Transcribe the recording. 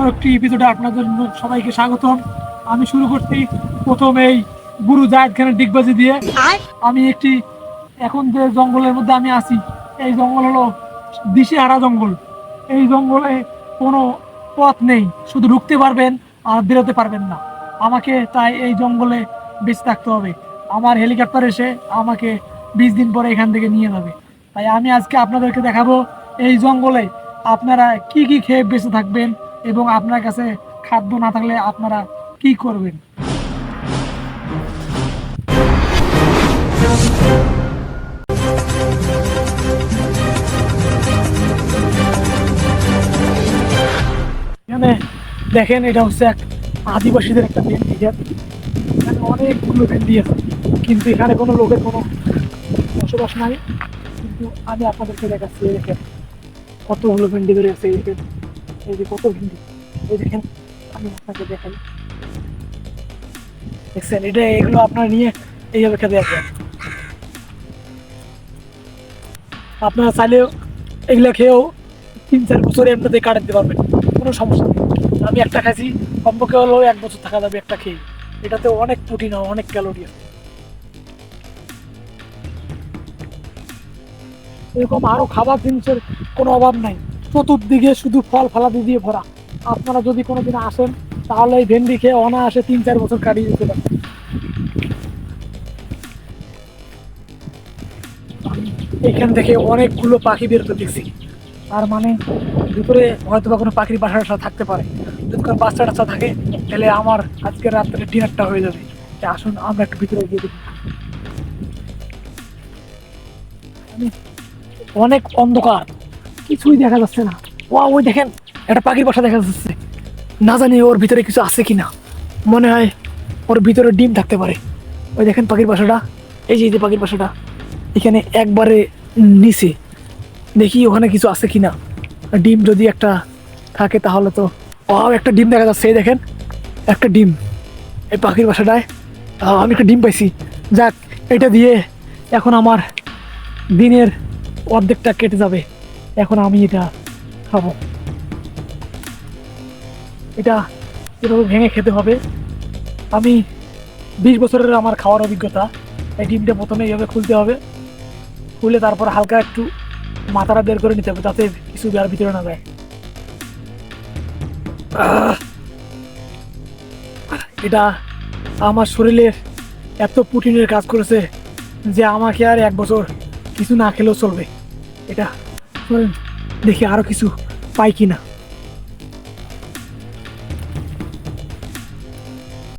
আরও একটি এপিসোডে আপনাদের সবাইকে স্বাগতম। আমি শুরু করছি প্রথম এই গুরু জায়েদ খানের ডিগবাজি দিয়ে। আমি একটি এখন যে জঙ্গলের মধ্যে আমি আছি, এই জঙ্গল হলো দিশেহারা জঙ্গল। এই জঙ্গলে কোনো পথ নেই, শুধু ঢুকতে পারবেন আর বেরোতে পারবেন না। আমাকে তাই এই জঙ্গলে বেঁচে থাকতে হবে। আমার হেলিকপ্টার এসে আমাকে 20 দিন পরে এখান থেকে নিয়ে যাবে। তাই আমি আজকে আপনাদেরকে দেখাবো এই জঙ্গলে আপনারা কি কি খেয়ে বেঁচে থাকবেন এবং আপনার কাছে খাদ্য না থাকলে আপনারা কি করবেন। এখানে দেখেন, এটা হচ্ছে এক আদিবাসীদের একটা ভেন্ডি ক্ষেত। এখানে অনেকগুলো ভেন্ডি আছে, কিন্তু এখানে কোনো লোকের কোনো বসবাস নাই। কিন্তু আমি আপনাদেরকে দেখাচ্ছি, এই দেখেন কতগুলো ভেন্ডি ধরে আছে। এই দেখেন, এই যে কত ভেন্ডি, এই দেখেন আমি আপনাকে দেখাই। দেখছেন, এটা এগুলো আপনারা নিয়ে এইভাবে খেতে আসবেন। আপনারা চাইলেও এগুলো খেয়েও 3-4 বছর এমনিতে কাটাতে পারবেন, কোনো সমস্যা নেই। আমি একটা খাইছি, কমপক্ষে হলেও 1 বছর থাকা যাবে একটা খেয়ে। এটাতে অনেক প্রোটিন হয়, অনেক ক্যালোরি আছে। এরকম আরো খাবার জিনিসের কোনো অভাব নাই, চতুর্দিকে শুধু ফল ফলাদি দিয়ে ভরা। আপনারা যদি কোনোদিন আসেন তাহলে এই ভেন্ডি খেয়ে অনায়াসে 3-4 বছর কাটিয়ে দিতে পারেন। এখান থেকে অনেকগুলো পাখি বেরোতে দেখছি, তার মানে ভিতরে হয়তো বা কোনো পাখির বাসা থাকতে পারে। যদি কোনো বাচ্চা টাচ্চা থাকে তাহলে আমার আজকের রাত্রে ডিনারটা হয়ে যাবে। আসুন আমরা একটু ভিতরে গিয়ে দেখি। অনেক অন্ধকার, কিছুই দেখা যাচ্ছে না। ওই দেখেন, একটা পাখির বাসা দেখা যাচ্ছে। না জানি ওর ভিতরে কিছু আছে কিনা, মনে হয় ওর ভিতরে ডিম থাকতে পারে। ওই দেখেন পাখির বাসাটা, এই যে পাখির বাসাটা এখানে একবারে নিচে। দেখি ওখানে কিছু আছে কিনা, ডিম যদি একটা থাকে তাহলে তো। একটা ডিম দেখা যাচ্ছে, এই দেখেন একটা ডিম এই পাখির বাসাটায়। আমি একটা ডিম পাইছি। যাক, এটা দিয়ে এখন আমার দিনের অর্ধেকটা কেটে যাবে। এখন আমি এটা খাবো। এটা এভাবে ভেঙে খেতে হবে। আমি 20 বছরের আমার খাওয়ার অভিজ্ঞতা। এই ডিমটা প্রথমে এইভাবে খুলতে হবে, খুলে তারপর হালকা একটু মাথাটা বের করে নিতে হবে, যাতে কিছু আর ভিতরে না যায়। এটা আমার শরীরের এত প্রোটিনের কাজ করেছে যে আমাকে আর 1 বছর কিছু না খেলেও চলবে। এটা দেখি আরো কিছু পাই কিনা।